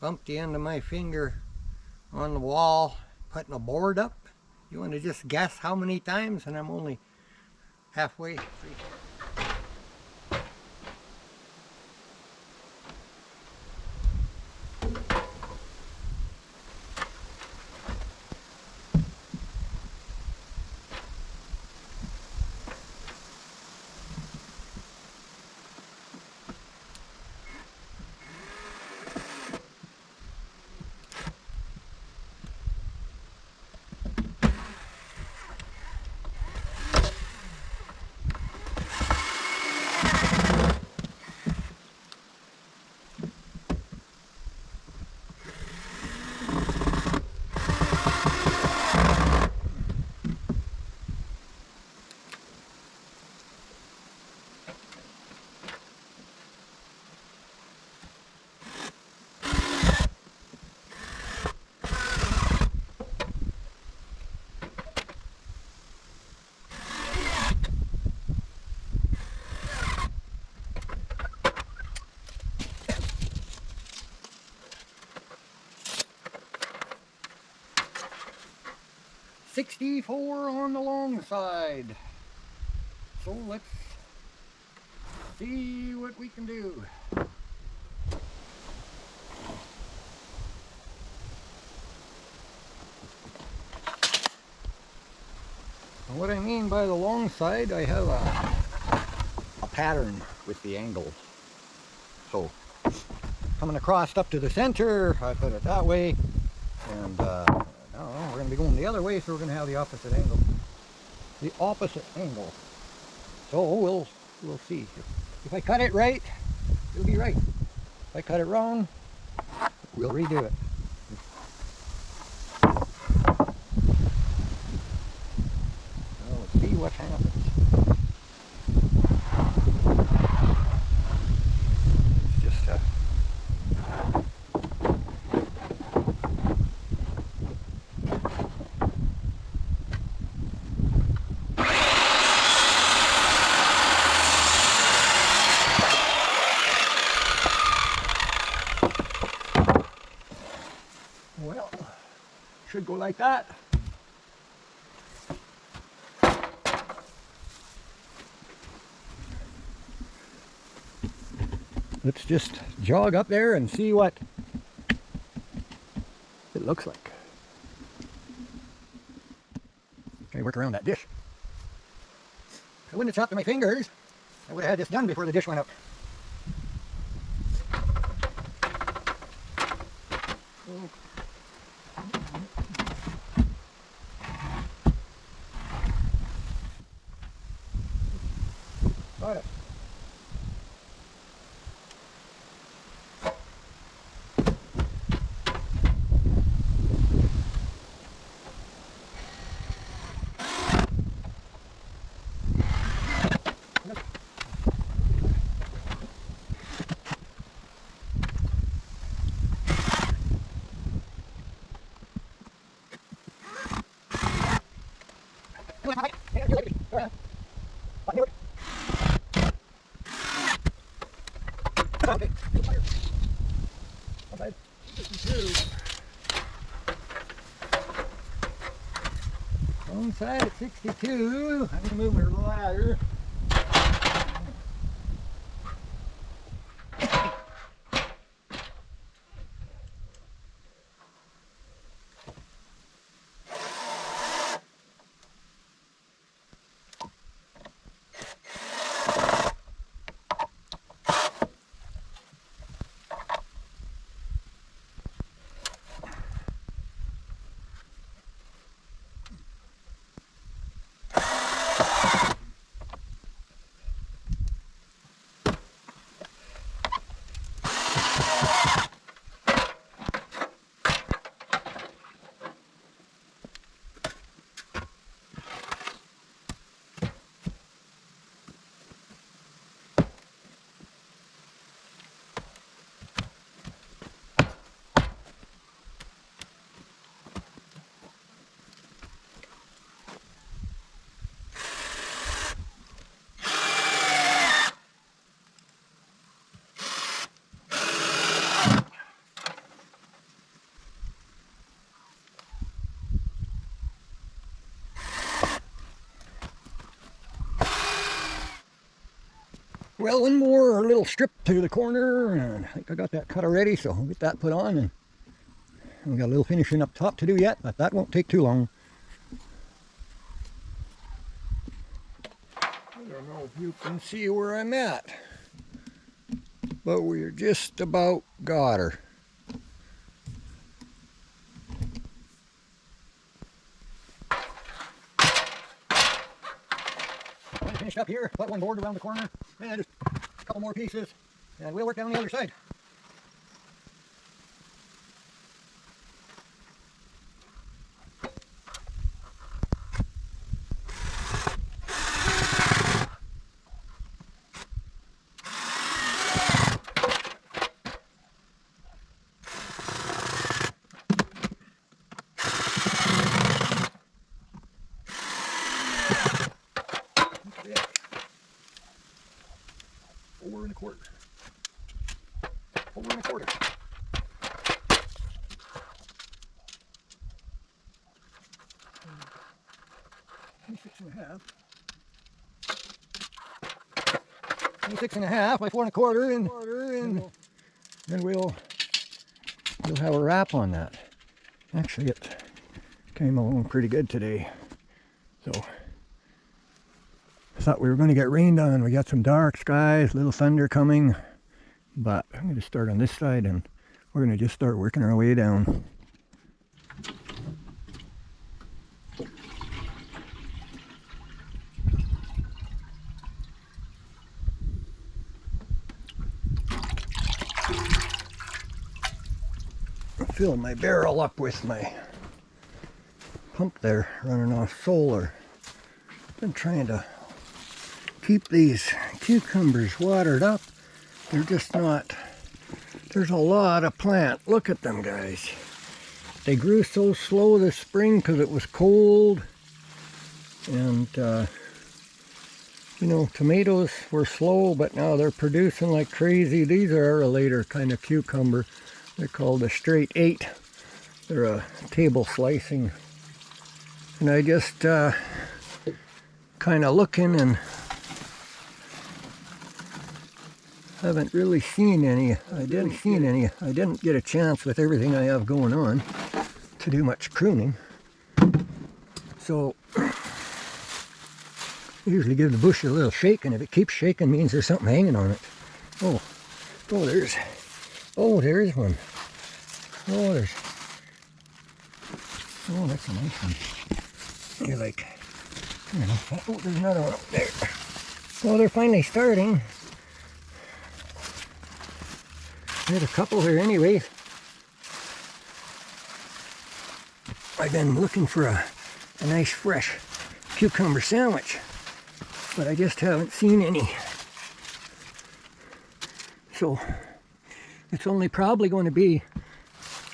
Bumped the end of my finger on the wall putting a board up. You want to just guess how many times? And I'm only halfway through. 64 on the long side. So let's see what we can do. And what I mean by the long side, I have a pattern with the angle. So coming across up to the center, I put it that way, and now we're going to be going the other way, so we're going to have the opposite angle. The opposite angle. So we'll see. If I cut it right, it'll be right. If I cut it wrong, we'll redo it. So let's see what happens. It's just well, should go like that. Let's just jog up there and see what it looks like. Okay, work around that dish. If I wouldn't have chopped my fingers, I would have had this done before the dish went up. Got it. One side at 62. I'm going to move my ladder. Well, one more little strip to the corner, and I think I got that cut already, so I'll get that put on. And we got a little finishing up top to do yet, but that won't take too long. I don't know if you can see where I'm at, but we're just about got her. Finished up here, put one board around the corner, and just a couple more pieces, and we'll work down the other side. Over and a quarter. Over and a quarter. 26 and a half. 26 and a half by 4 and a quarter, and then we'll have a wrap on that. Actually, it came along pretty good today. So I thought we were going to get rained on. We got some dark skies, little thunder coming, but I'm going to start on this side and we're going to just start working our way down. Fill my barrel up with my pump there, running off solar. Been trying to keep these cucumbers watered up. They're just not, there's a lot of plant. Look at them, guys. They grew so slow this spring because it was cold, and you know, tomatoes were slow, but now they're producing like crazy. These are a later kind of cucumber. They're called a straight 8. They're a table slicing. And I just kind of looking and haven't really seen any. I didn't get a chance with everything I have going on to do much pruning. So I usually give the bush a little shake, and if it keeps shaking, means there's something hanging on it. Oh, there's one. Oh, that's a nice one. You're like, you know, oh, there's another one up there. Well, they're finally starting. There's a couple here anyway. I've been looking for a nice fresh cucumber sandwich, but I just haven't seen any. So it's only probably going to be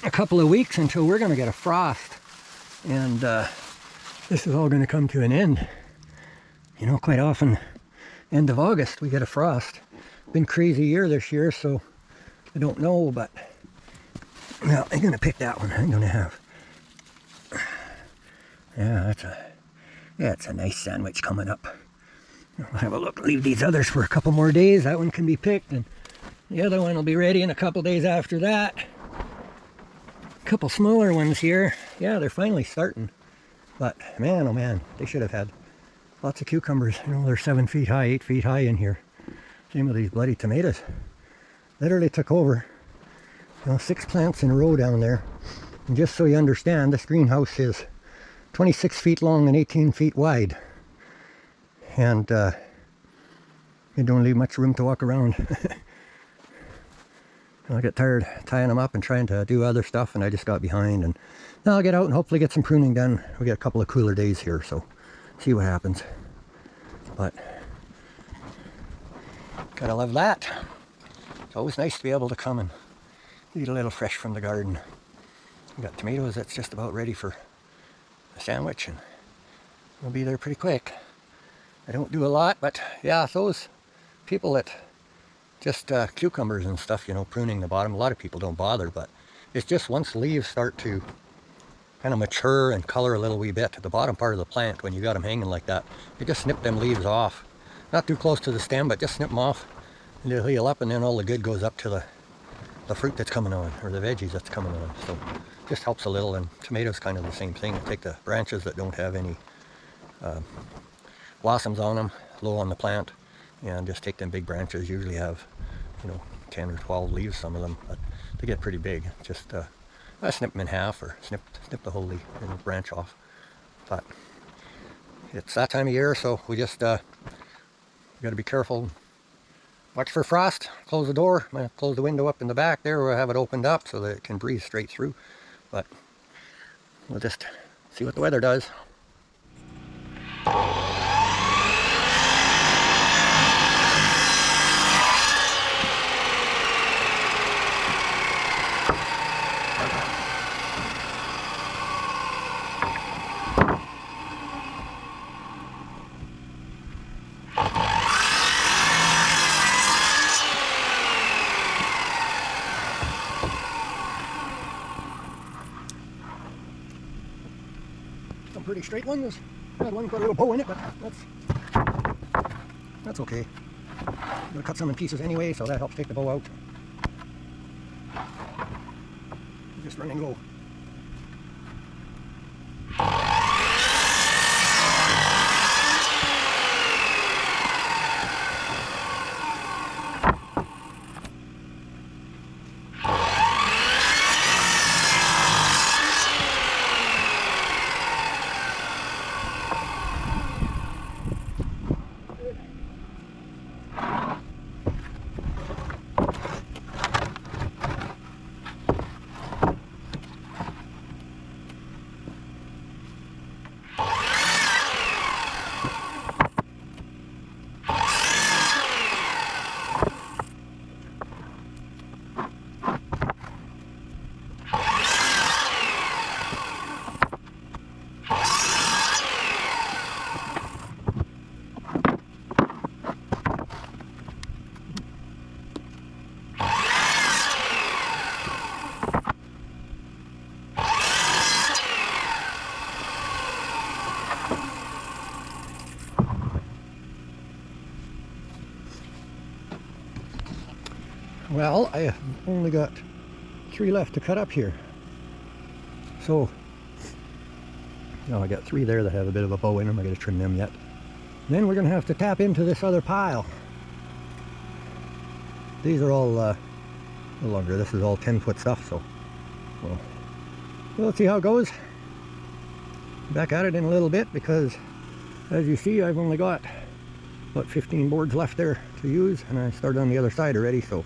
a couple of weeks until we're going to get a frost, and this is all going to come to an end. You know, quite often end of August we get a frost. Been a crazy year this year, so I don't know, but well, I'm going to pick that one. I'm going to have, yeah, it's a nice sandwich coming up. I'll have a look, leave these others for a couple more days. That one can be picked, and the other one will be ready in a couple days after that. A couple smaller ones here. Yeah, they're finally starting. But man, oh man, they should have had lots of cucumbers. You know, they're 7 feet high, 8 feet high in here. Same with these bloody tomatoes. Literally took over, you know, 6 plants in a row down there. And just so you understand, this greenhouse is 26 feet long and 18 feet wide. And you don't leave much room to walk around. I get tired tying them up and trying to do other stuff, and I just got behind. And now I'll get out and hopefully get some pruning done. We get a couple of cooler days here, so see what happens. But gotta love that. It's always nice to be able to come and eat a little fresh from the garden. We got tomatoes that's just about ready for a sandwich, and we'll be there pretty quick. I don't do a lot, but yeah, those people that just cucumbers and stuff, you know, pruning the bottom, a lot of people don't bother, but it's just once leaves start to kind of mature and color a little wee bit to the bottom part of the plant, when you got them hanging like that, you just snip them leaves off. Not too close to the stem, but just snip them off. they'll heal up, and then all the good goes up to the fruit that's coming on, or the veggies that's coming on. So just helps a little. And tomatoes kind of the same thing. Take the branches that don't have any blossoms on them, low on the plant, and just take them big branches. Usually have, 10 or 12 leaves, some of them, but they get pretty big. Just I snip them in half, or snip the whole leaf and branch off. But it's that time of year, so we just got to be careful. Watch for frost. Close the door. I'm going to close the window up in the back there, where I have it opened up so that it can breathe straight through. But we'll just see what the weather does. Some pretty straight ones. I had one put a little bow in it, but that's okay. I'm gonna cut some in pieces anyway, so that helps take the bow out. Just run and go. Well, I only got 3 left to cut up here. So, I got 3 there that have a bit of a bow in them. I gotta trim them yet. Then we're gonna have to tap into this other pile. These are all a little longer. This is all 10-foot stuff, so we'll see how it goes. Back at it in a little bit, because as you see, I've only got about 15 boards left there to use, and I started on the other side already, so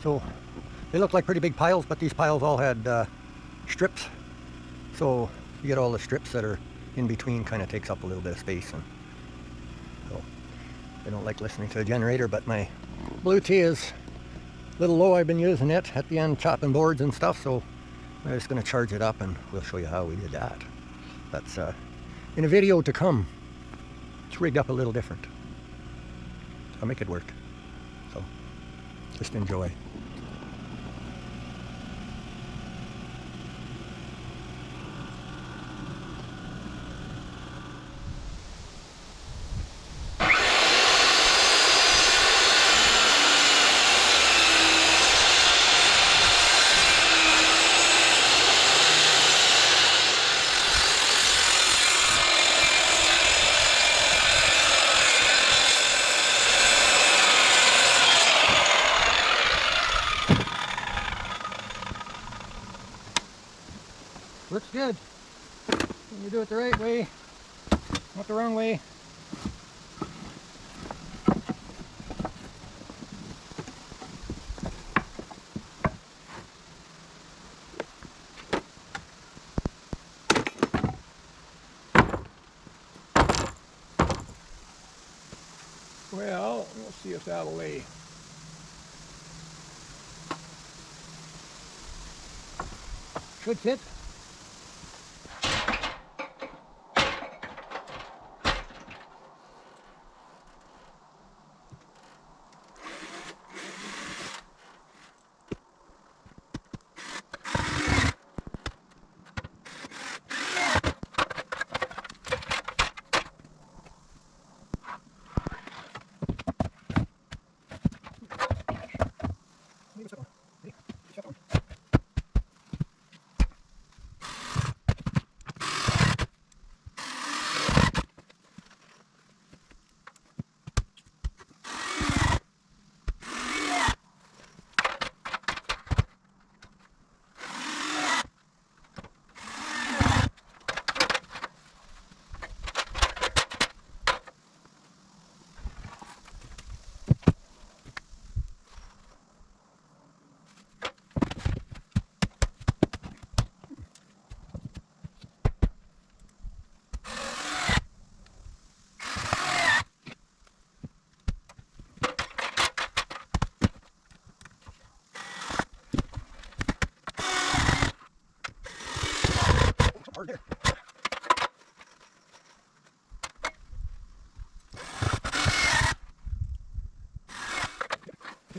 So they look like pretty big piles, but these piles all had strips. So you get all the strips that are in between, kind of takes up a little bit of space. And so I don't like listening to a generator, but my Blue Tea is a little low. I've been using it at the end, chopping boards and stuff. So I'm just going to charge it up, and we'll show you how we did that. That's in a video to come. It's rigged up a little different. I'll make it work. So just enjoy. Looks good. When you do it the right way, not the wrong way. Well, we'll see if that'll lay. Should fit.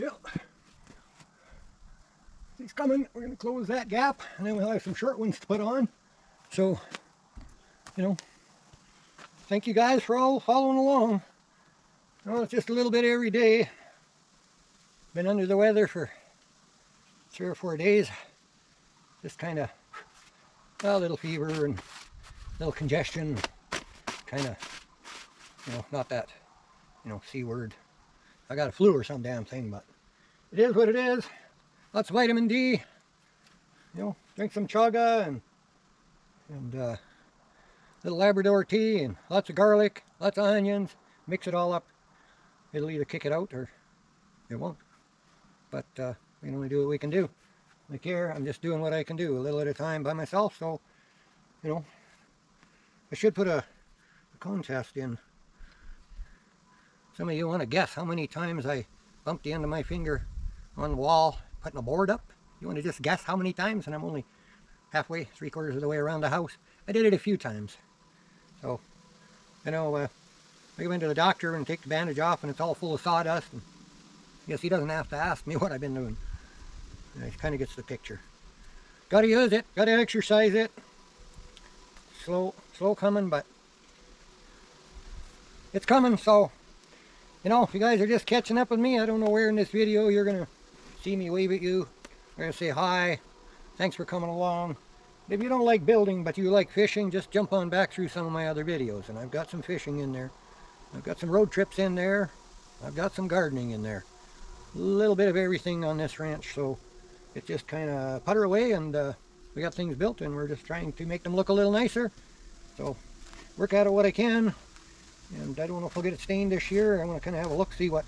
Yeah. He's coming. We're going to close that gap, and then we'll have some short ones to put on. So, you know, thank you guys for all following along. Well, it's just a little bit every day. Been under the weather for 3 or 4 days. Just kind of, well, a little fever and a little congestion. Kind of, you know, not that, you know, C word. I got a flu or some damn thing, but it is what it is. Lots of vitamin D. You know, drink some chaga and little Labrador tea and lots of garlic, lots of onions. Mix it all up. It'll either kick it out or it won't. But we can only do what we can do. Like here, I'm just doing what I can do, a little at a time by myself. So, you know, I should put a contest in. Some of you want to guess how many times I bumped the end of my finger on the wall putting a board up. You want to just guess how many times? And I'm only halfway, 3/4 of the way around the house. I did it a few times. So, you know, I go into the doctor and take the bandage off and it's all full of sawdust. And I guess he doesn't have to ask me what I've been doing. He kind of gets the picture. Got to use it. Got to exercise it. Slow coming, but it's coming. So, you know, if you guys are just catching up with me, I don't know where in this video you're going to see me wave at you. I'm going to say hi. Thanks for coming along. If you don't like building, but you like fishing, just jump on back through some of my other videos. And I've got some fishing in there. I've got some road trips in there. I've got some gardening in there. A little bit of everything on this ranch. So it's just kind of putter away, and we got things built, and we're just trying to make them look a little nicer. So work out of what I can. And I don't know if I'll get it stained this year. I want to kind of have a look, see what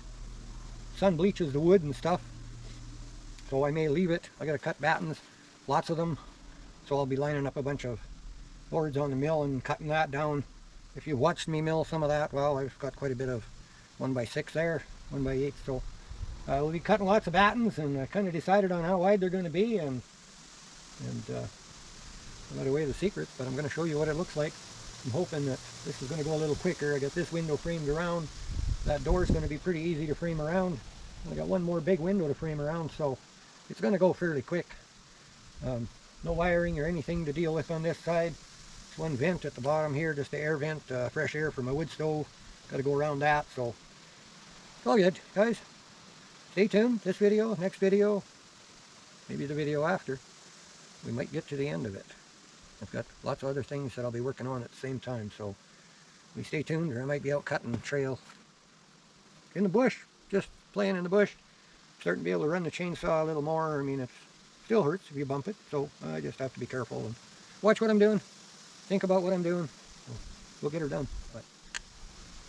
sun bleaches the wood and stuff. So I may leave it. I got to cut battens, lots of them. So I'll be lining up a bunch of boards on the mill and cutting that down. If you've watched me mill some of that, well, I've got quite a bit of 1x6 there, 1x8. So we'll be cutting lots of battens, and I kind of decided on how wide they're going to be, and I'm not away the secrets, but I'm going to show you what it looks like. I'm hoping that this is going to go a little quicker. I got this window framed around. That door is going to be pretty easy to frame around. I got one more big window to frame around, so it's going to go fairly quick. No wiring or anything to deal with on this side. There's one vent at the bottom here, just the air vent, fresh air for my wood stove. Got to go around that, so it's all good, guys. Stay tuned. This video, next video, maybe the video after. We might get to the end of it. I've got lots of other things that I'll be working on at the same time, so we stay tuned, or I might be out cutting the trail in the bush, just playing in the bush. Starting to be able to run the chainsaw a little more. I mean, it still hurts if you bump it, so I just have to be careful and watch what I'm doing, think about what I'm doing. We'll get her done. But